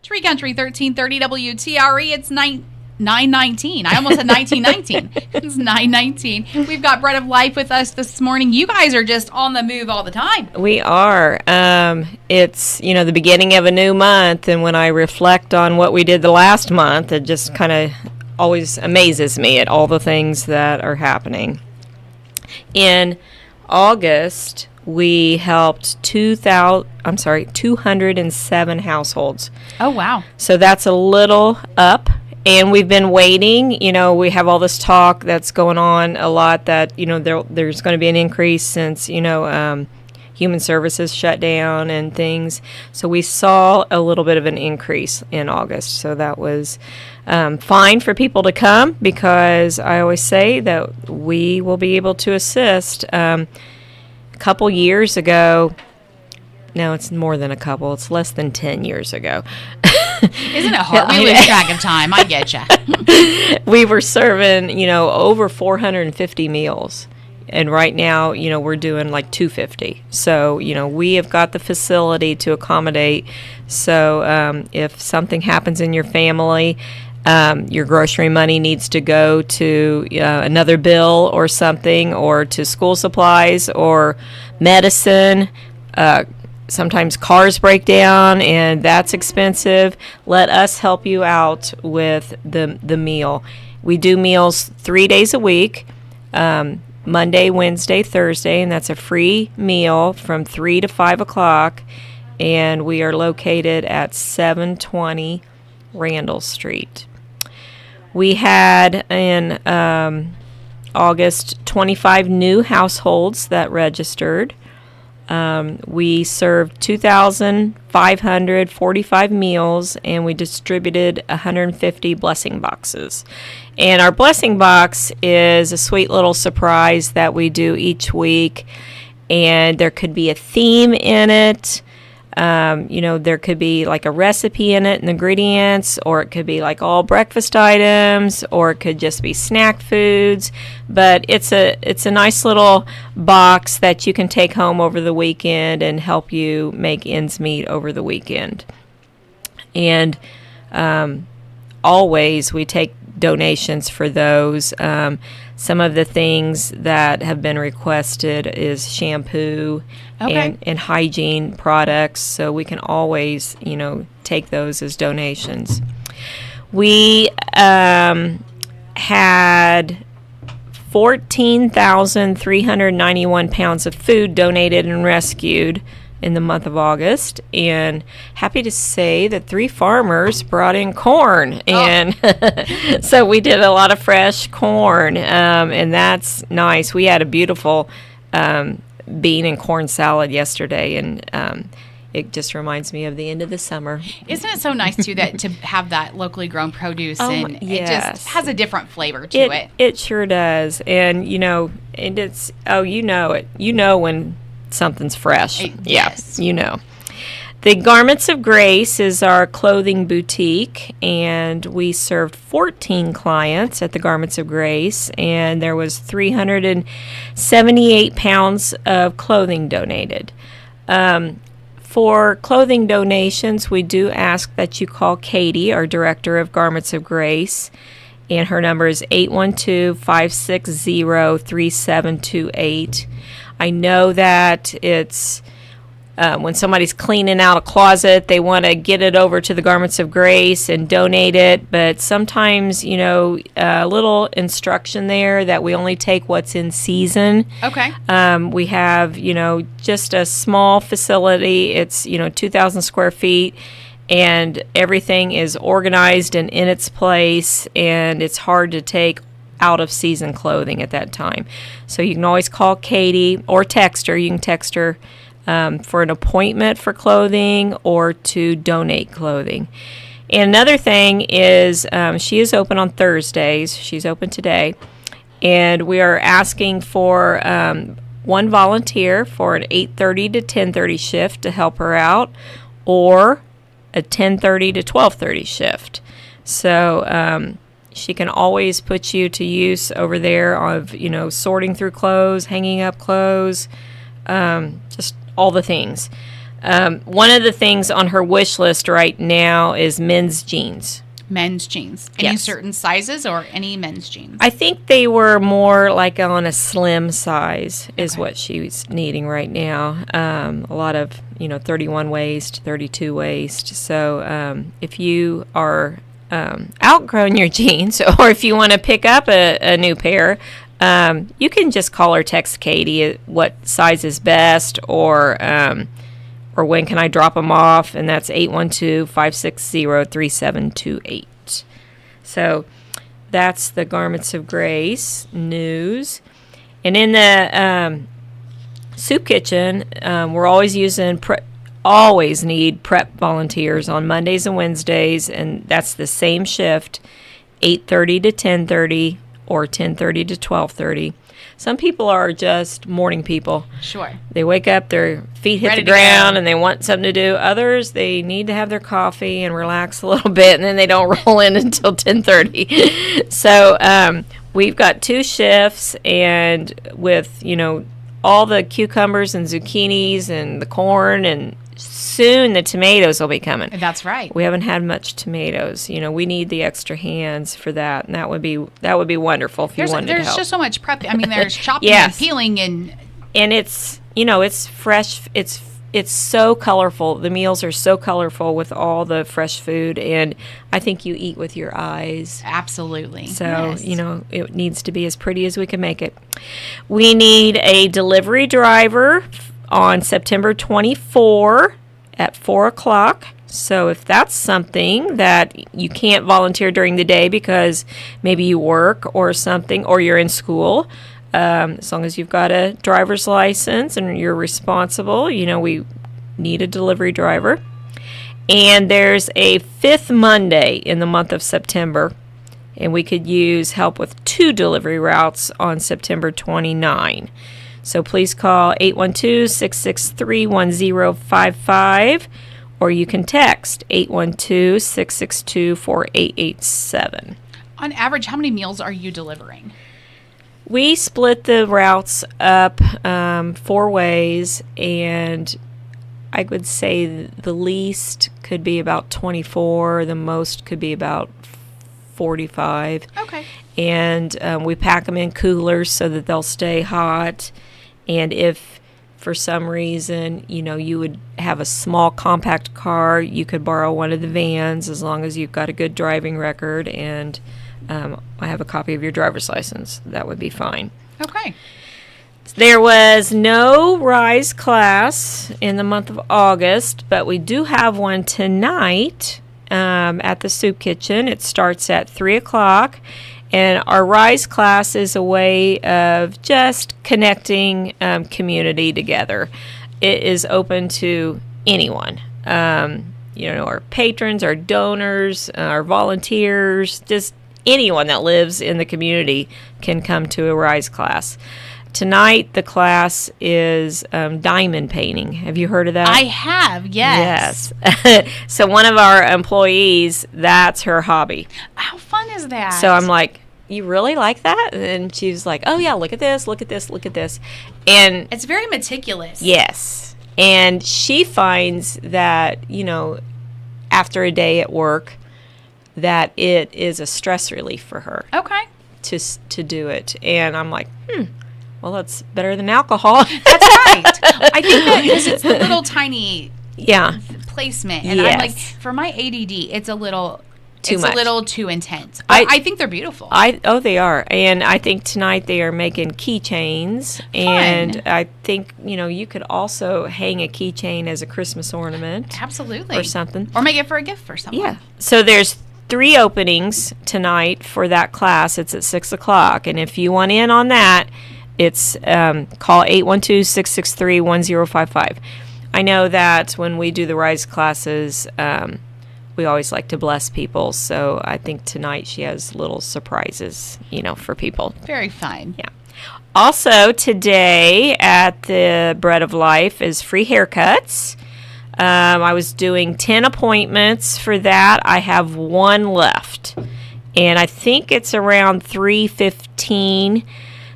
Tree Country 1330 WTRE. It's 9:19. I almost said 1919. It's 9:19. We've got Bread of Life with us this morning. You guys are just on the move all the time. We are. It's, the beginning of a new month, and when I reflect on what we did the last month, it just kind of always amazes me at all the things that are happening. In August, we helped 207 households. Oh, wow. So that's a little up. And we've been waiting. We have all this talk that's going on a lot that, there's going to be an increase since, human services shut down and things. So we saw a little bit of an increase in August. So that was fine for people to come, because I always say that we will be able to assist. A couple years ago, no, it's more than a couple. It's less than 10 years ago. Isn't it hard? We lose track of time. I get you. We were serving, over 450 meals. And right now, we're doing like 250. So, we have got the facility to accommodate. So if something happens in your family, your grocery money needs to go to another bill or something, or to school supplies or medicine. Sometimes cars break down, and that's expensive. Let us help you out with the meal. We do meals 3 days a week, Monday, Wednesday, Thursday, and that's a free meal from 3 to 5 o'clock. And we are located at 720 Randall Street. We had in August 25 new households that registered. We served 2,545 meals, and we distributed 150 blessing boxes. And our blessing box is a sweet little surprise that we do each week, and there could be a theme in it. There could be like a recipe in it and ingredients, or it could be like all breakfast items, or it could just be snack foods. But it's a nice little box that you can take home over the weekend and help you make ends meet over the weekend. And always we take donations for those. Some of the things that have been requested is shampoo and hygiene products, so we can always, take those as donations. We had 14,391 pounds of food donated and rescued in the month of August, and happy to say that 3 farmers brought in corn, and so we did a lot of fresh corn, and that's nice. We had a beautiful bean and corn salad yesterday, and it just reminds me of the end of the summer. Isn't it so nice too that to have that locally grown produce, and yes. It just has a different flavor to it. It sure does, and and it's when something's fresh. Yes. The Garments of Grace is our clothing boutique, and we served 14 clients at the Garments of Grace, and there was 378 pounds of clothing donated. For clothing donations, we do ask that you call Katie, our Director of Garments of Grace, and her number is 812-560-3728. I know that it's when somebody's cleaning out a closet, they want to get it over to the Garments of Grace and donate it, but sometimes, a little instruction there that we only take what's in season. Okay. We have, just a small facility. It's, 2,000 square feet, and everything is organized and in its place, and it's hard to take out of season clothing at that time. So you can always call Katie or text her. You can text her for an appointment for clothing or to donate clothing. And another thing is she is open on Thursdays. She's open today. And we are asking for one volunteer for an 8:30 to 10:30 shift to help her out, or a 10:30 to 12:30 shift. So she can always put you to use over there of, sorting through clothes, hanging up clothes, just all the things. One of the things on her wish list right now is men's jeans. Men's jeans. Any Yes. certain sizes or any men's jeans? I think they were more like on a slim size is Okay. what she's needing right now. A lot of, 31 waist, 32 waist. So if you are outgrown your jeans or if you want to pick up a new pair, you can just call or text Katie what size is best or when can I drop them off, and that's 812-560-3728. So that's the Garments of Grace news. And in the soup kitchen, we're always always need prep volunteers on Mondays and Wednesdays, and that's the same shift, 8:30 to 10:30 or 10:30 to 12:30. Some people are just morning people. Sure. They wake up, their feet hit Ready the to ground, go. and they want something to do. Others, they need to have their coffee and relax a little bit, and then they don't roll in until 10:30. So we've got 2 shifts, and with, all the cucumbers and zucchinis and the corn, and soon the tomatoes will be coming. That's right. We haven't had much tomatoes. We need the extra hands for that, and that would be wonderful if you wanted to There's help. just so much prep. I mean, there's chopping Yes. and peeling and it's it's fresh. It's so colorful. The meals are so colorful with all the fresh food, and I think you eat with your eyes. absolutely. So, Yes. it needs to be as pretty as we can make it. We need a delivery driver on September 24 at 4 o'clock. So if that's something that you can't volunteer during the day because maybe you work or something, or you're in school, as long as you've got a driver's license and you're responsible, we need a delivery driver. And there's a 5th Monday in the month of September, and we could use help with 2 delivery routes on September 29. So please call 812-663-1055, or you can text 812-662-4887. On average, how many meals are you delivering? We split the routes up 4 ways, and I would say the least could be about 24, the most could be about 45. Okay. And we pack them in coolers so that they'll stay hot. And if for some reason, you would have a small compact car, you could borrow one of the vans as long as you've got a good driving record and I have a copy of your driver's license. That would be fine. Okay. There was no RISE class in the month of August, but we do have one tonight at the soup kitchen. It starts at 3 o'clock. And our RISE class is a way of just connecting community together. It is open to anyone. Our patrons, our donors, our volunteers, just anyone that lives in the community can come to a RISE class. Tonight, the class is diamond painting. Have you heard of that? I have, yes. Yes. So one of our employees, that's her hobby. How fun is that? So I'm like, you really like that? And she was like, oh, yeah, look at this, look at this, look at this. And it's very meticulous. yes. And she finds that, after a day at work, that it is a stress relief for her Okay. to do it. And I'm like, well, that's better than alcohol. That's right. I think that because it's the little tiny Yeah. placement. And I'm like, Yes. for my ADD, it's a little Too much. a little too intense. But I think they're beautiful. They are. And I think tonight they are making keychains. And I think, you could also hang a keychain as a Christmas ornament Absolutely. or something. Or make it for a gift for someone. Yeah. So there's 3 openings tonight for that class. It's at 6 o'clock. And if you want in on that, it's call 812-663-1055. I know that when we do the RISE classes, we always like to bless people. So I think tonight she has little surprises, for people. Very fun. Yeah. Also today at the Bread of Life is free haircuts. I was doing 10 appointments for that. I have 1 left. And I think it's around 3:15.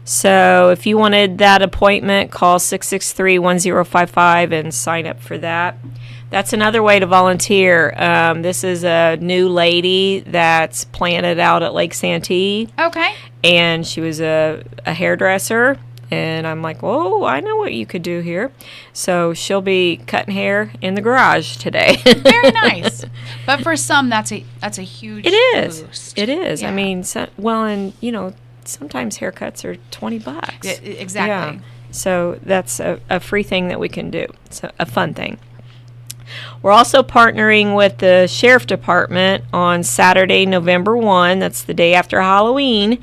So if you wanted that appointment, call 663-1055 and sign up for that. That's another way to volunteer. This is a new lady that's planted out at Lake Santee. Okay. And she was a hairdresser. And I'm like, whoa, I know what you could do here. So she'll be cutting hair in the garage today. Very nice. But for some, that's a huge boost. It is. Yeah. I mean, and sometimes haircuts are $20. Yeah, exactly. Yeah. So that's a free thing that we can do. It's a fun thing. We're also partnering with the Sheriff Department on Saturday, November 1. That's the day after Halloween,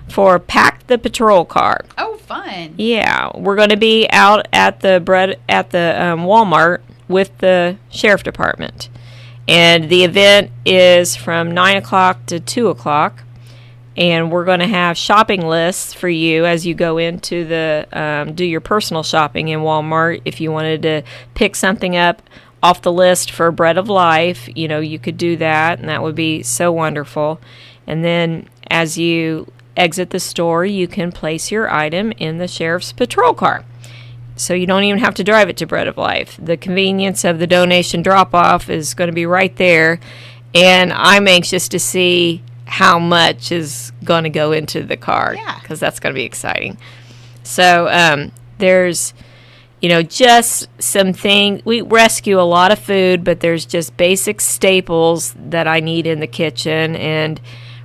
for Pack the Patrol Car. Oh, fun. Yeah, we're going to be out at the Walmart with the Sheriff Department. And the event is from 9 o'clock to 2 o'clock. And we're going to have shopping lists for you as you go into do your personal shopping in Walmart. If you wanted to pick something up off the list for Bread of Life, you could do that, and that would be so wonderful. And then as you exit the store, you can place your item in the Sheriff's Patrol Car. So you don't even have to drive it to Bread of Life. The convenience of the donation drop-off is going to be right there, and I'm anxious to see how much is going to go into the car, because that's going to be exciting. So there's just some things. We rescue a lot of food, but there's just basic staples that I need in the kitchen. And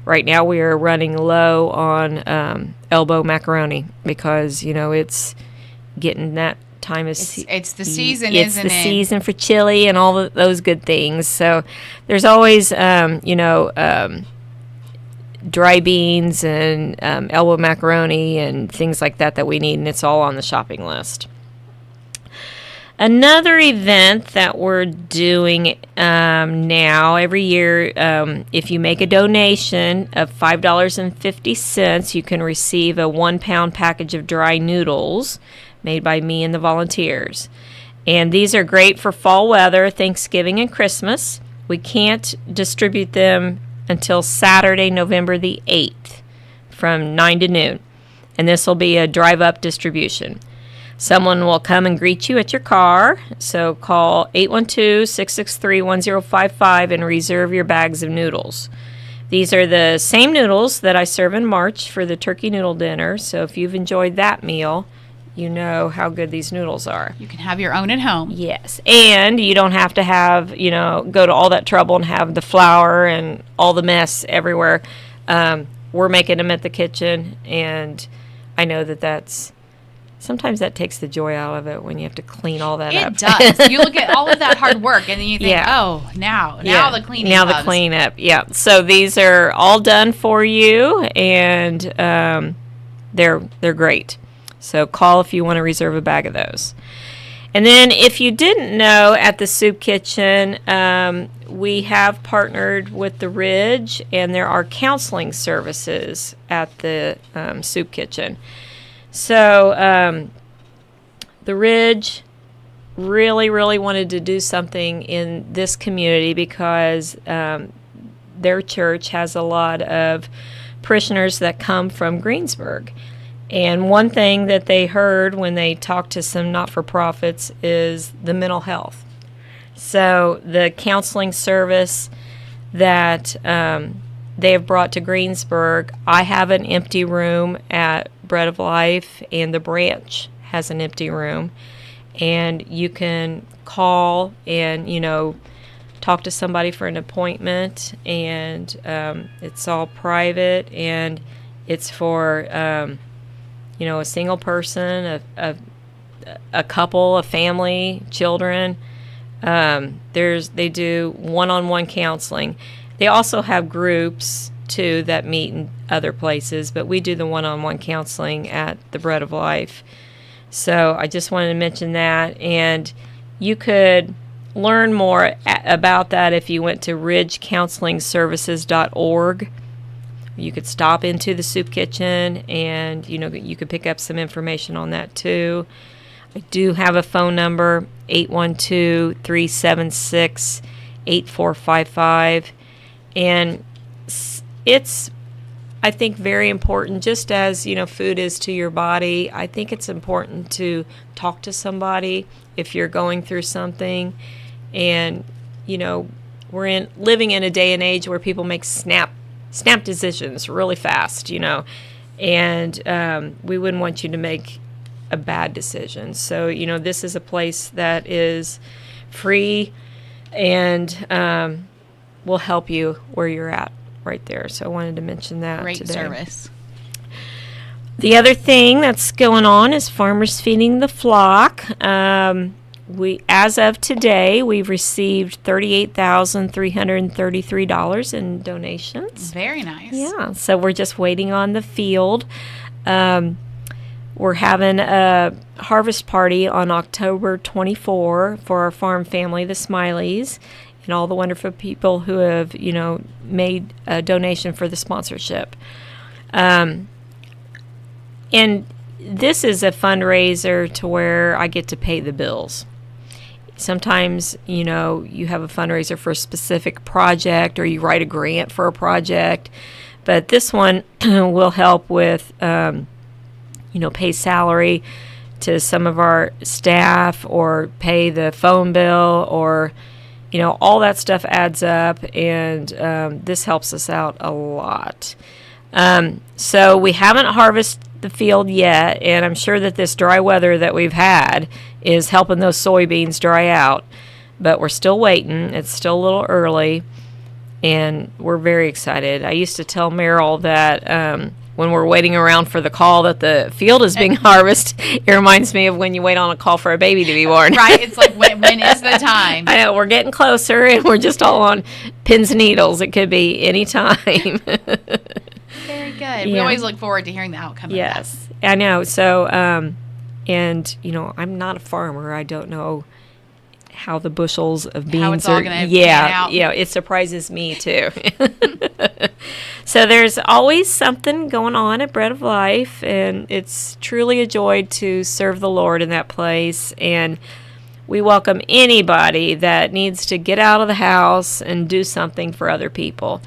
right now we are running low on elbow macaroni because, it's getting that time of it's the season, it's isn't the it? season for chili and all those good things. So there's always, dry beans and elbow macaroni and things like that we need, and it's all on the shopping list. Another event that we're doing now every year, if you make a donation of $5.50, you can receive a 1-pound package of dry noodles made by me and the volunteers. And these are great for fall weather, Thanksgiving and Christmas. We can't distribute them until Saturday, November the 8th from 9 to noon. And this will be a drive-up distribution. Someone will come and greet you at your car, so call 812-663-1055 and reserve your bags of noodles. These are the same noodles that I serve in March for the turkey noodle dinner, so if you've enjoyed that meal, you know how good these noodles are. You can have your own at home. Yes, and you don't have to have, go to all that trouble and have the flour and all the mess everywhere. We're making them at the kitchen, and I know that's... Sometimes that takes the joy out of it when you have to clean all that up. It does. You look at all of that hard work, and then you think, now the cleaning Now comes. the cleanup, yeah. So these are all done for you, and they're great. So call if you want to reserve a bag of those. And then if you didn't know, at the Soup Kitchen, we have partnered with the Ridge, and there are counseling services at the Soup Kitchen. So the Ridge really, really wanted to do something in this community because their church has a lot of parishioners that come from Greensburg. And one thing that they heard when they talked to some not-for-profits is the mental health. So the counseling service that they have brought to Greensburg, I have an empty room at Bread of Life, and the branch has an empty room, and you can call and talk to somebody for an appointment, and it's all private, and it's for a single person, a couple, a family, children. They do one-on-one counseling. They also have groups too that meet in other places, but we do the one-on-one counseling at the Bread of Life. So I just wanted to mention that, and you could learn more about that if you went to ridgecounselingservices.org. You could stop into the Soup Kitchen, and you could pick up some information on that too. I do have a phone number, 812-376-8455, and it's I think very important, just as, food is to your body, I think it's important to talk to somebody if you're going through something. And, we're living in a day and age where people make snap decisions really fast, and we wouldn't want you to make a bad decision. So, this is a place that is free and will help you where you're at right there. So I wanted to mention that Great today. service. The other thing that's going on is Farmers Feeding the Flock. As of today, we've received $38,333 in donations. Very nice. Yeah, so we're just waiting on the field. We're having a harvest party on October 24 for our farm family, the Smileys, and all the wonderful people who have, made a donation for the sponsorship. And this is a fundraiser to where I get to pay the bills. Sometimes, you have a fundraiser for a specific project or you write a grant for a project. But this one will help with, pay salary to some of our staff or pay the phone bill or, all that stuff adds up. And this helps us out a lot. So we haven't harvested the field yet, and I'm sure that this dry weather that we've had is helping those soybeans dry out, but we're still waiting. It's still a little early, and we're very excited. I used to tell Meryl that when we're waiting around for the call that the field is being harvested, it reminds me of when you wait on a call for a baby to be born. Right, it's like, when is the time? I know, we're getting closer, and we're just all on pins and needles. It could be any time. Very good. We always look forward to hearing the outcome of that. Yes, I know. So, and I'm not a farmer. I don't know how the bushels of beans how it's all are. Gonna pan out. It surprises me too. So there's always something going on at Bread of Life, and it's truly a joy to serve the Lord in that place. And we welcome anybody that needs to get out of the house and do something for other people.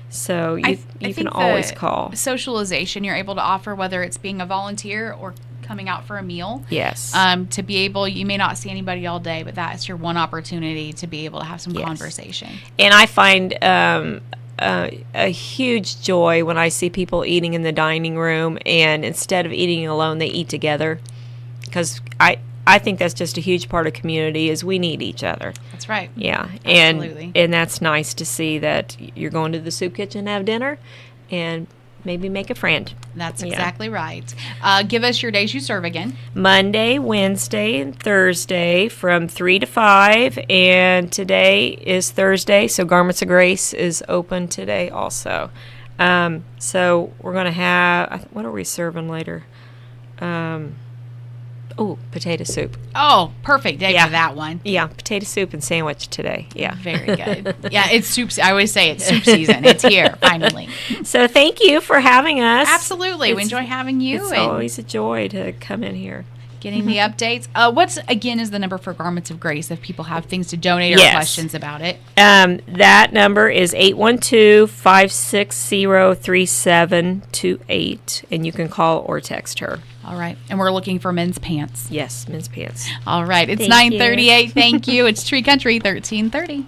So you can always call. Socialization you're able to offer, whether it's being a volunteer or coming out for a meal. Yes. To be able, you may not see anybody all day, but that's your one opportunity to be able to have some conversation. And I find a huge joy when I see people eating in the dining room, and instead of eating alone, they eat together. Because I think that's just a huge part of community is we need each other. That's right. Yeah. Absolutely. And that's nice to see that you're going to the soup kitchen to have dinner and maybe make a friend. That's exactly right. Give us your days you serve again. Monday, Wednesday, and Thursday from 3 to 5. And today is Thursday, so Garments of Grace is open today also. So we're going to have, what are we serving later? Potato soup. Oh, perfect day for that one. Yeah, potato soup and sandwich today. Yeah. Very good. Yeah, it's soup. I always say it's soup season. It's here, finally. So thank you for having us. Absolutely. We enjoy having you. It's always a joy to come in here. Getting the updates. What's, again, is the number for Garments of Grace if people have things to donate or questions about it? That number is 812-560-3728, and you can call or text her. All right. And we're looking for men's pants. Yes, men's pants. All right. It's Thank you. 9:38. Thank you. It's Tree Country 1330.